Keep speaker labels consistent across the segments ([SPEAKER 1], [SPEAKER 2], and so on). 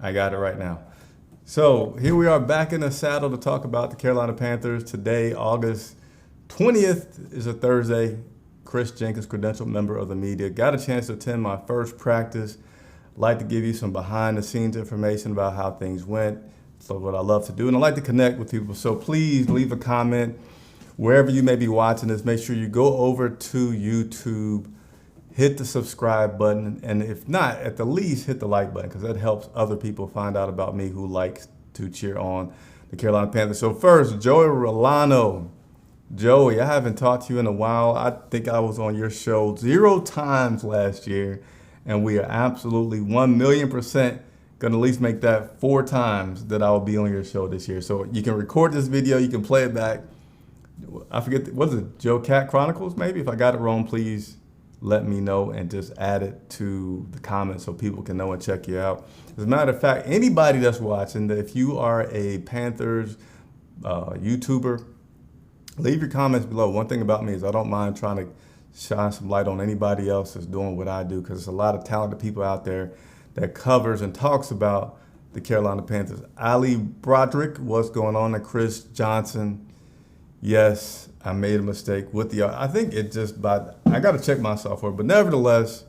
[SPEAKER 1] I got it right now. So here we are back in the saddle to talk about the Carolina Panthers. Today, August 20th is a Thursday. Chris Jenkins, credentialed member of the media, got a chance to attend my first practice. Like to give you some behind the scenes information about how things went. So what I love to do, and I like to connect with people. So please leave a comment wherever you may be watching this. Make sure you go over to YouTube, hit the subscribe button, and if not, at the least hit the like button, because that helps other people find out about me who likes to cheer on the Carolina Panthers. So first, Joey Rolano. Joey, I haven't talked to you in a while. I think I was on your show 0 times last year, and we are absolutely 1,000,000% gonna at least make that 4 times that I will be on your show this year. So you can record this video, you can play it back. I forget, what is it, Joe Cat Chronicles maybe? If I got it wrong, please let me know and just add it to the comments so people can know and check you out. As a matter of fact, anybody that's watching, if you are a Panthers YouTuber, leave your comments below. One thing about me is I don't mind trying to shine some light on anybody else that's doing what I do, because there's a lot of talented people out there that covers and talks about the Carolina Panthers. Ali Broderick, what's going on? And Chris Johnson, yes, I made a mistake with the, I think it just, I got to check my software, but nevertheless,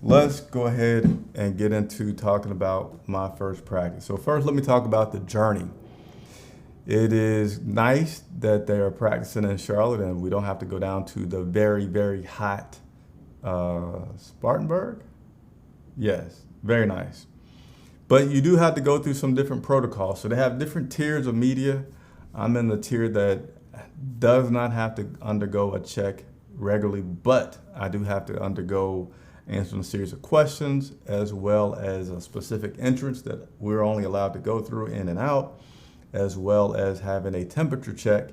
[SPEAKER 1] let's go ahead and get into talking about my first practice. So first, let me talk about the journey. It is nice that they are practicing in Charlotte and we don't have to go down to the very, very hot Spartanburg. Yes, very nice. But you do have to go through some different protocols. So they have different tiers of media. I'm in the tier that does not have to undergo a check regularly, but I do have to undergo answering a series of questions, as well as a specific entrance that we're only allowed to go through in and out, as well as having a temperature check,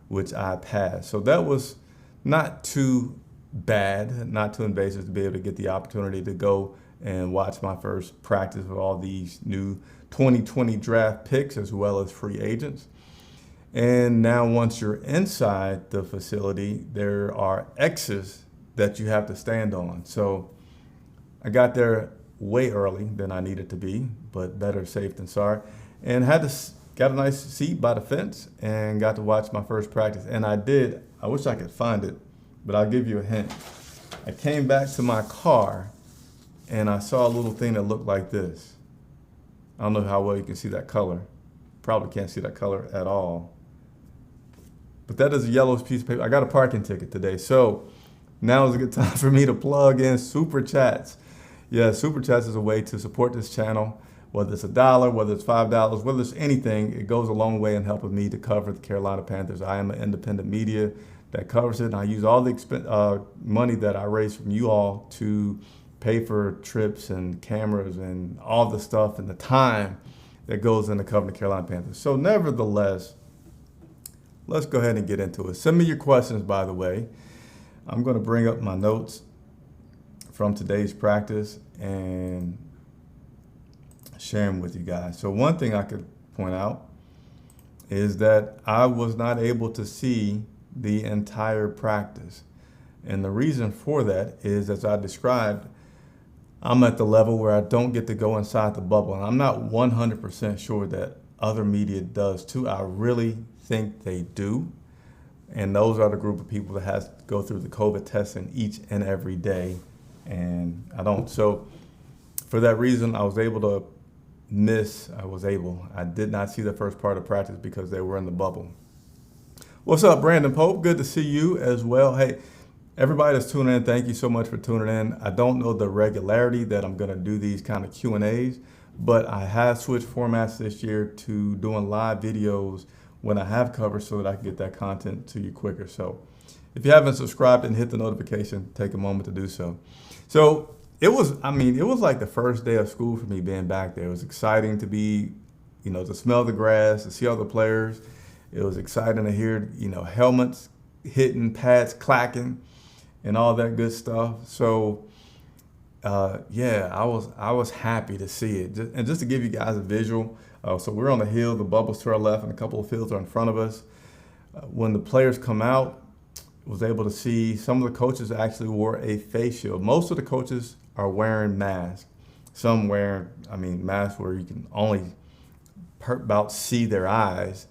[SPEAKER 1] which I passed. So that was not too bad, not too invasive, to be able to get the opportunity to go and watch my first practice with all these new 2020 draft picks, as well as free agents. And now once you're inside the facility, there are X's that you have to stand on. So I got there way early than I needed to be, but better safe than sorry. And got a nice seat by the fence and got to watch my first practice. And I wish I could find it, but I'll give you a hint. I came back to my car and I saw a little thing that looked like this. I don't know how well you can see that color. Probably can't see that color at all. But that is a yellow piece of paper. I got a parking ticket today. So now is a good time for me to plug in Super Chats. Yeah, Super Chats is a way to support this channel. Whether it's $1, whether it's $5, whether it's anything, it goes a long way in helping me to cover the Carolina Panthers. I am an independent media that covers it, and I use all the money that I raise from you all to pay for trips and cameras and all the stuff and the time that goes into covering the Carolina Panthers. So nevertheless, let's go ahead and get into it. Send me your questions, by the way. I'm going to bring up my notes from today's practice and share them with you guys. So one thing I could point out is that I was not able to see the entire practice. And the reason for that is, as I described, I'm at the level where I don't get to go inside the bubble. And I'm not 100% sure that other media does too. I really think they do. And those are the group of people that has to go through the COVID testing each and every day. And I don't. So for that reason, I did not see the first part of practice because they were in the bubble. What's up, Brandon Pope? Good to see you as well. Hey, everybody that's tuning in, thank you so much for tuning in. I don't know the regularity that I'm gonna do these kind of Q&As, but I have switched formats this year to doing live videos when I have coverage so that I can get that content to you quicker. So if you haven't subscribed and hit the notification, take a moment to do so. So it was like the first day of school for me being back there. It was exciting to be, to smell the grass, to see all the players. It was exciting to hear, helmets hitting, pads clacking, and all that good stuff. So, yeah, I was happy to see it. And just to give you guys a visual, so we're on the hill, the bubbles to our left, and a couple of fields are in front of us. When the players come out, was able to see some of the coaches actually wore a face shield. Most of the coaches are wearing masks. some wearing, masks where you can only about see their eyes.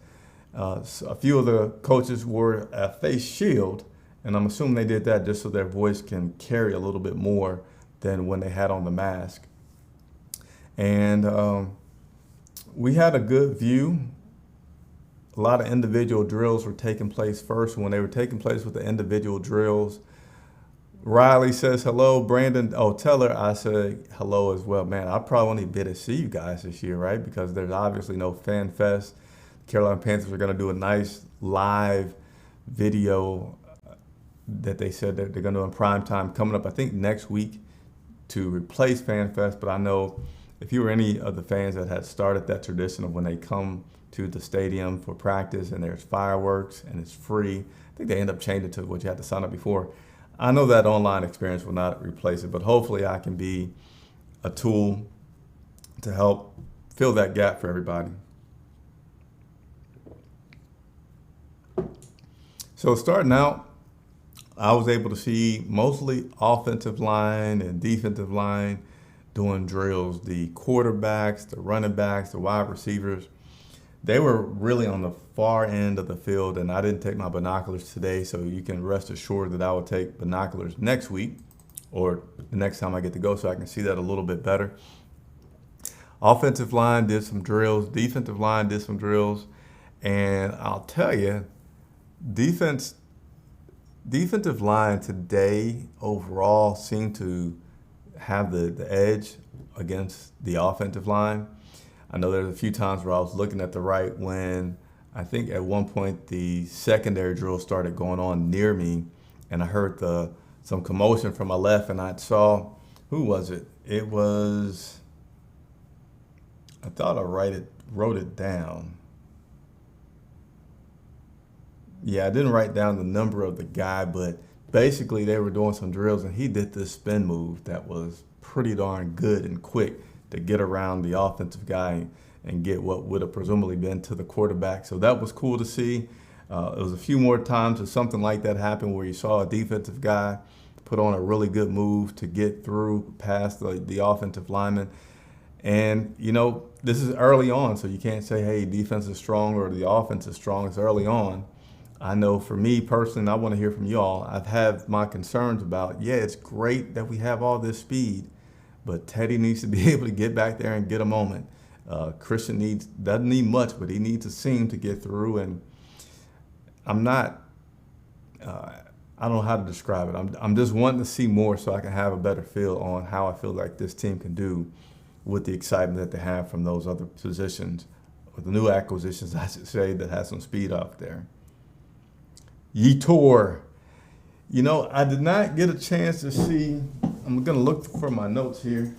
[SPEAKER 1] So a few of the coaches wore a face shield, and I'm assuming they did that just so their voice can carry a little bit more than when they had on the mask. And we had a good view. A lot of individual drills were taking place first. When they were taking place with the individual drills, Riley says hello. Brandon, tell her I said hello as well. Man, I probably won't be able to see you guys this year, right? Because there's obviously no Fan Fest. Carolina Panthers are going to do a nice live video that they said that they're going to do in prime time coming up, I think, next week to replace Fan Fest. But I know if you were any of the fans that had started that tradition of when they come to the stadium for practice and there's fireworks and it's free, I think they end up changing to what you had to sign up before. I know that online experience will not replace it, but hopefully I can be a tool to help fill that gap for everybody. So starting out, I was able to see mostly offensive line and defensive line doing drills. The quarterbacks, the running backs, the wide receivers, they were really on the far end of the field, and I didn't take my binoculars today, so you can rest assured that I will take binoculars next week or the next time I get to go so I can see that a little bit better. Offensive line did some drills, defensive line did some drills, and I'll tell you, defensive line today overall seemed to have the edge against the offensive line. I know there's a few times where I was looking at the right when I think at one point the secondary drill started going on near me, and I heard some commotion from my left, and I saw, who was it? It was, I thought I wrote it down. Yeah, I didn't write down the number of the guy, but basically they were doing some drills, and he did this spin move that was pretty darn good and quick to get around the offensive guy and get what would have presumably been to the quarterback. So that was cool to see. It was a few more times that something like that happened where you saw a defensive guy put on a really good move to get through past the offensive lineman. And, this is early on, so you can't say, hey, defense is strong or the offense is strong. It's early on. I know for me personally, and I want to hear from you all, I've had my concerns about, it's great that we have all this speed, but Teddy needs to be able to get back there and get a moment. Christian doesn't need much, but he needs a seam to get through. And I don't know how to describe it. I'm just wanting to see more so I can have a better feel on how I feel like this team can do with the excitement that they have from those other positions, or the new acquisitions, I should say, that has some speed off there. Yetur. I did not get a chance to see. I'm going to look for my notes here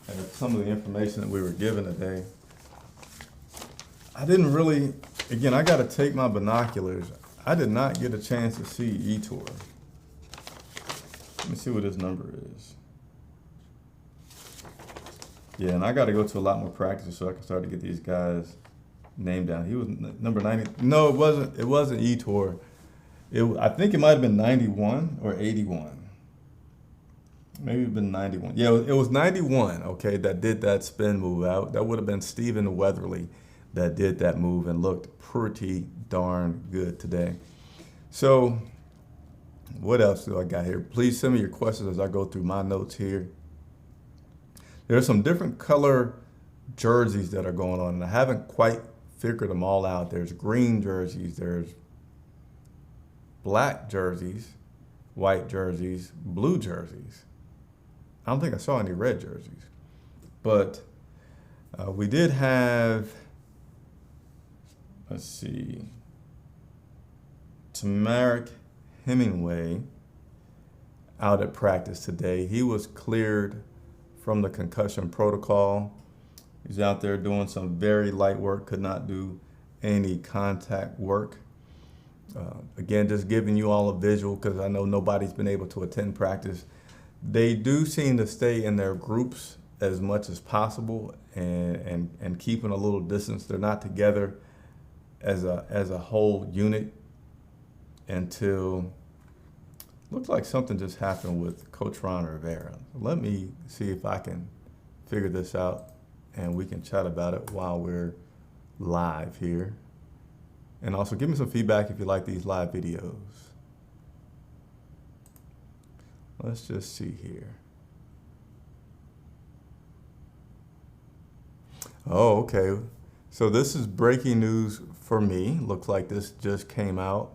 [SPEAKER 1] at some of the information that we were given today. I didn't really, again, I got to take my binoculars. I did not get a chance to see Yetur. Let me see what his number is. Yeah, and I got to go to a lot more practice so I can start to get these guys named down. He was number 90. No, it wasn't. It wasn't Yetur. I think it might have been 91 or 81. Maybe it's been 91. Yeah, it was 91. Okay, that did that spin move out. That would have been Stephen Weatherly that did that move and looked pretty darn good today. So, what else do I got here? Please send me your questions as I go through my notes here. There's some different color jerseys that are going on, and I haven't quite figured them all out. There's green jerseys, there's black jerseys, white jerseys, blue jerseys. I don't think I saw any red jerseys. But we did have, let's see, Tamarick Hemingway out at practice today. He was cleared from the concussion protocol. He's out there doing some very light work, could not do any contact work. Again, just giving you all a visual because I know nobody's been able to attend practice. They do seem to stay in their groups as much as possible and keeping a little distance. They're not together as a whole unit until Looks like something just happened with Coach Ron Rivera. Let me see if I can figure this out and we can chat about it while we're live here. And also give me some feedback if you like these live videos. Let's just see here. Oh, okay. So this is breaking news for me. Looks like this just came out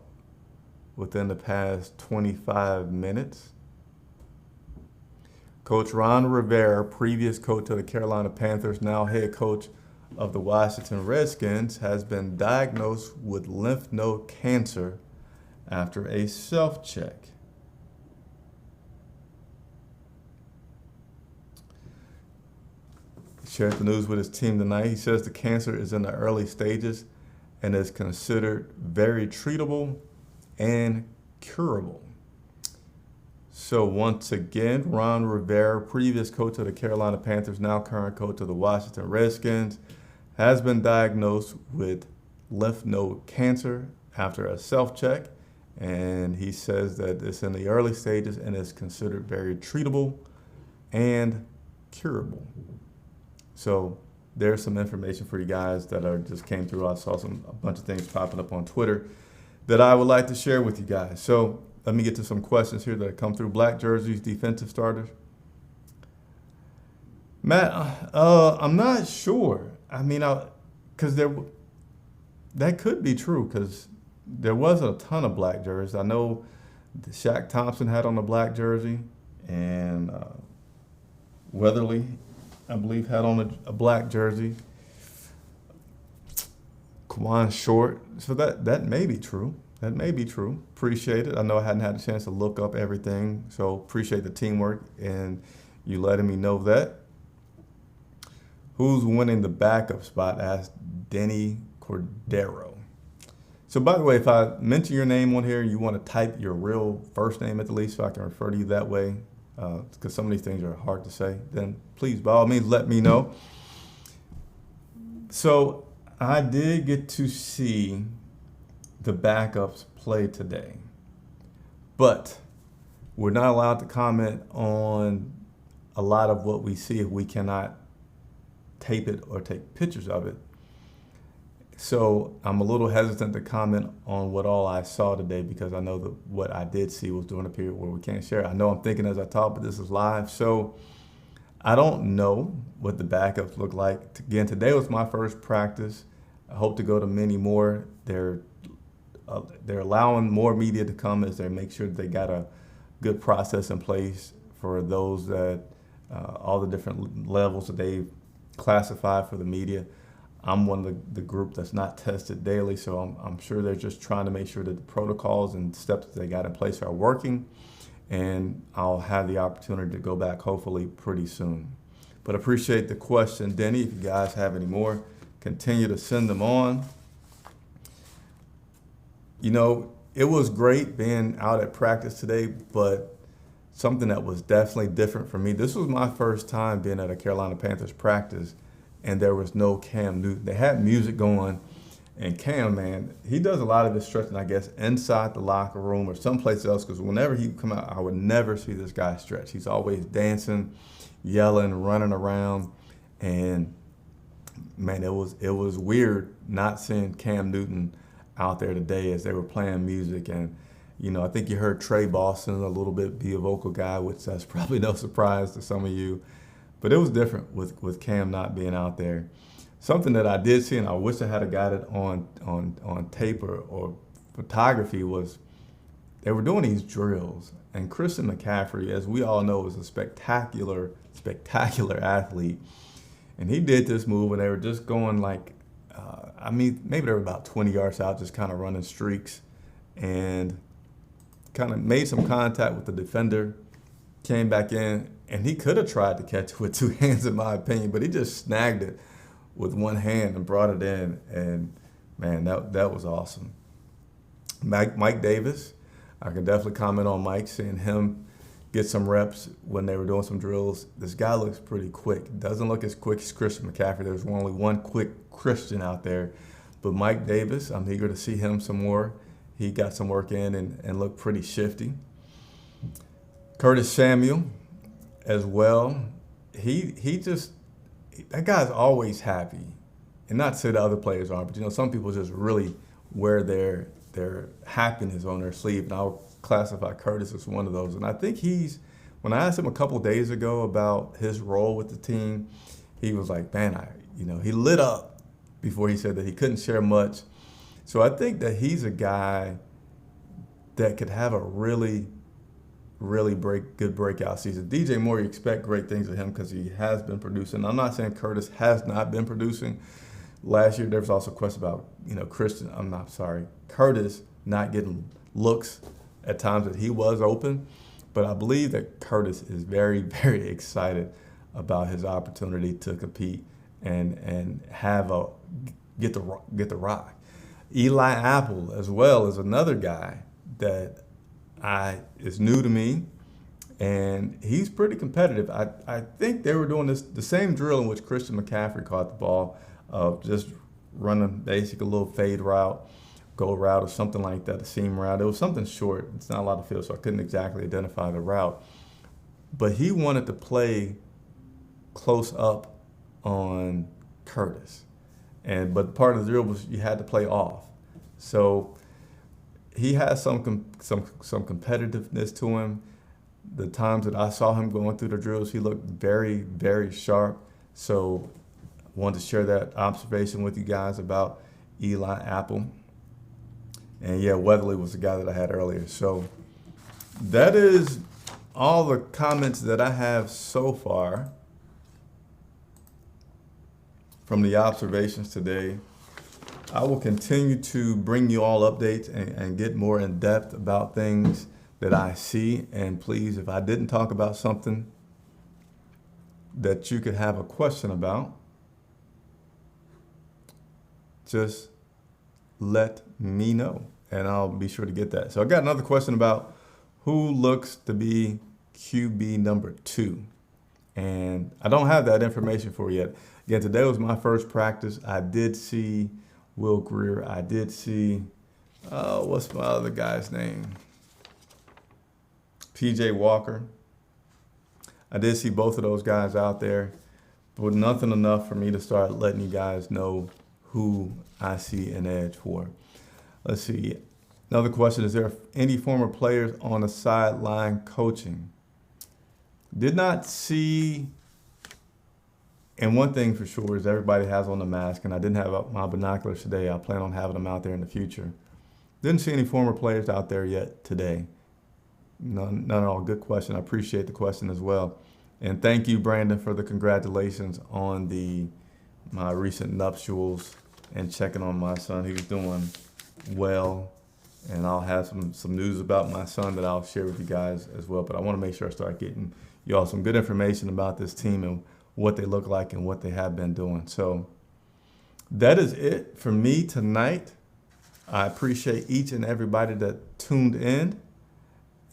[SPEAKER 1] within the past 25 minutes. Coach Ron Rivera, previous coach of the Carolina Panthers, now head coach of the Washington Redskins, has been diagnosed with lymph node cancer after a self-check. He shared the news with his team tonight. He says the cancer is in the early stages and is considered very treatable and curable. So once again, Ron Rivera, previous coach of the Carolina Panthers, now current coach of the Washington Redskins, has been diagnosed with lymph node cancer after a self-check. And he says that it's in the early stages and is considered very treatable and curable. So there's some information for you guys that just came through. I saw a bunch of things popping up on Twitter that I would like to share with you guys. So let me get to some questions here that come through. Black jerseys, defensive starters. Matt, I'm not sure. I mean, because that could be true because there wasn't a ton of black jerseys. I know Shaq Thompson had on a black jersey, and Weatherly, I believe, had on a black jersey. Kwan Short. So that may be true. That may be true. Appreciate it. I know I hadn't had a chance to look up everything, so appreciate the teamwork and you letting me know that. Who's winning the backup spot? Asked Denny Cordero. So by the way, if I mention your name on here, you want to type your real first name at the least so I can refer to you that way, because some of these things are hard to say, then please, by all means, let me know. So I did get to see the backups play today, but we're not allowed to comment on a lot of what we see if we cannot tape it or take pictures of it. So I'm a little hesitant to comment on what all I saw today because I know that what I did see was during a period where we can't share. I know I'm thinking as I talk, but this is live. So I don't know what the backups look like. Again, today was my first practice. I hope to go to many more. They're allowing more media to come as they make sure that they got a good process in place for those that all the different levels that they've classified for the media. I'm one of the group that's not tested daily, so I'm sure they're just trying to make sure that the protocols and steps that they got in place are working, and I'll have the opportunity to go back hopefully pretty soon. But appreciate the question, Denny. If you guys have any more, continue to send them on. You know, it was great being out at practice today, but something that was definitely different for me. This was my first time being at a Carolina Panthers practice, and there was no Cam Newton. They had music going, and Cam, man, he does a lot of his stretching, I guess, inside the locker room or someplace else, because whenever he would come out, I would never see this guy stretch. He's always dancing, yelling, running around, and man, it was weird not seeing Cam Newton out there today as they were playing music. And you know, I think you heard Trey Boston a little bit be a vocal guy, which that's probably no surprise to some of you. But it was different with Cam not being out there. Something that I did see, and I wish I had got it on tape or photography, was they were doing these drills. And Christian McCaffrey, as we all know, is a spectacular athlete. And he did this move, and they were just going like, maybe they were about 20 yards out, just kind of running streaks, and kind of made some contact with the defender, came back in, and he could have tried to catch it with two hands, in my opinion, but he just snagged it with one hand and brought it in, and man, that was awesome. Mike Davis, I can definitely comment on Mike, seeing him get some reps when they were doing some drills. This guy looks pretty quick. Doesn't look as quick as Christian McCaffrey. There's only one quick Christian out there. But Mike Davis, I'm eager to see him some more. He got some work in and looked pretty shifty. Curtis Samuel as well. He just that guy's always happy, and not to say the other players aren't, but some people just really wear their happiness on their sleeve, and I'll classify Curtis as one of those. And I think when I asked him a couple days ago about his role with the team, he was like, man, he lit up before he said that he couldn't share much. So I think that he's a guy that could have a really, really good breakout season. DJ Moore, you expect great things of him because he has been producing. I'm not saying Curtis has not been producing. Last year, there was also a question about, Curtis not getting looks at times that he was open. But I believe that Curtis is very, very excited about his opportunity to compete and get the rock. Eli Apple as well is another guy that is new to me, and he's pretty competitive. I think they were doing the same drill in which Christian McCaffrey caught the ball, just running basically a little fade route, go route or something like that, a seam route. It was something short. It's not a lot of field, so I couldn't exactly identify the route. But he wanted to play close up on Curtis. But part of the drill was you had to play off. So he has some competitiveness to him. The times that I saw him going through the drills, he looked very, very sharp. So I wanted to share that observation with you guys about Eli Apple. And yeah, Weatherly was the guy that I had earlier. So that is all the comments that I have so far from the observations today. I will continue to bring you all updates and get more in depth about things that I see. And please, if I didn't talk about something that you could have a question about, just let me know and I'll be sure to get that. So I got another question about who looks to be QB number 2. And I don't have that information for you yet. Again, today was my first practice. I did see Will Greer. I did see, what's my other guy's name? PJ Walker. I did see both of those guys out there, but nothing enough for me to start letting you guys know who I see an edge for. Let's see. Another question, is there any former players on the sideline coaching? Did not see, and one thing for sure is everybody has on the mask, and I didn't have my binoculars today. I plan on having them out there in the future. Didn't see any former players out there yet today. None at all. Good question. I appreciate the question as well. And thank you, Brandon, for the congratulations on my recent nuptials and checking on my son. He was doing well. And I'll have some news about my son that I'll share with you guys as well. But I want to make sure I start getting you all some good information about this team and what they look like and what they have been doing. So that is it for me tonight. I appreciate each and everybody that tuned in.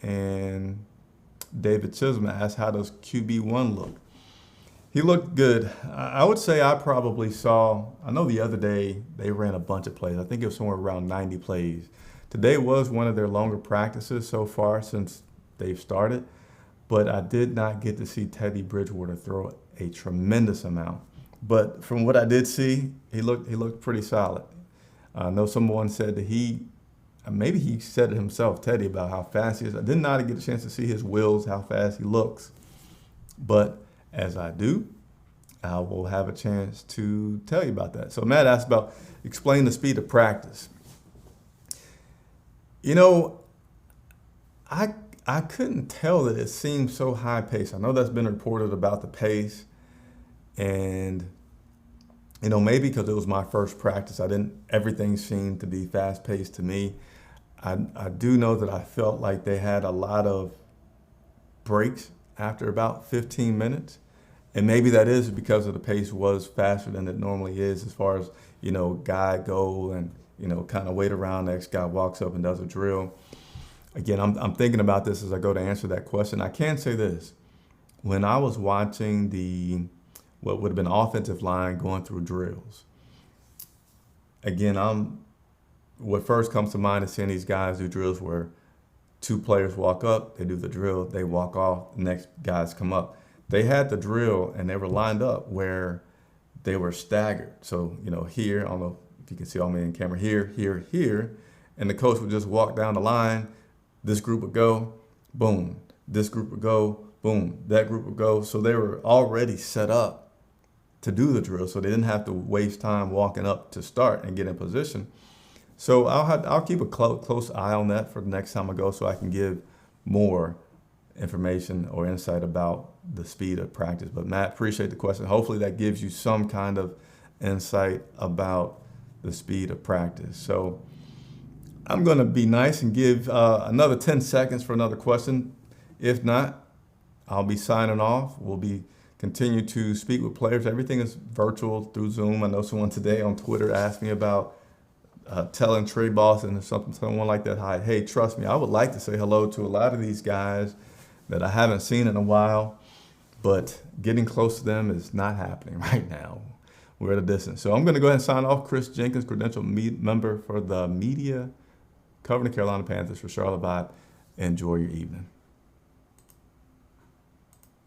[SPEAKER 1] And David Chisholm asked, how does QB1 look? He looked good. I would say I know the other day they ran a bunch of plays. I think it was somewhere around 90 plays. Today was one of their longer practices so far since they've started, but I did not get to see Teddy Bridgewater throw a tremendous amount. But from what I did see, he looked pretty solid. I know someone said that maybe he said it himself, Teddy, about how fast he is. I did not get a chance to see his wheels, how fast he looks. But as I do, I will have a chance to tell you about that. So Matt asked about explain the speed of practice. I couldn't tell that it seemed so high paced. I know that's been reported about the pace, and maybe because it was my first practice, everything seemed to be fast paced to me. I do know that I felt like they had a lot of breaks after about 15 minutes. And maybe that is because of the pace was faster than it normally is as far as, guy go and, kind of wait around. The next guy walks up and does a drill. Again, I'm thinking about this as I go to answer that question. I can say this. When I was watching what would have been offensive line going through drills, again, what first comes to mind is seeing these guys do drills where Two players walk up, they do the drill, they walk off, the next guys come up. They had the drill and they were lined up where they were staggered. So, here, I don't know if you can see all me in camera, here, here, here. And the coach would just walk down the line. This group would go, boom. This group would go, boom. That group would go. So they were already set up to do the drill. So they didn't have to waste time walking up to start and get in position. So I'll keep a close eye on that for the next time I go, so I can give more information or insight about the speed of practice. But Matt, appreciate the question. Hopefully that gives you some kind of insight about the speed of practice. So I'm going to be nice and give another 10 seconds for another question. If not, I'll be signing off. We'll be continue to speak with players. Everything is virtual through Zoom. I know someone today on Twitter asked me about telling Trey Boston or someone like that, hi, hey, trust me, I would like to say hello to a lot of these guys that I haven't seen in a while, but getting close to them is not happening right now. We're at a distance. So I'm going to go ahead and sign off. Chris Jenkins, credential member for the media covering the Carolina Panthers for Charlotte Vibe. Enjoy your evening.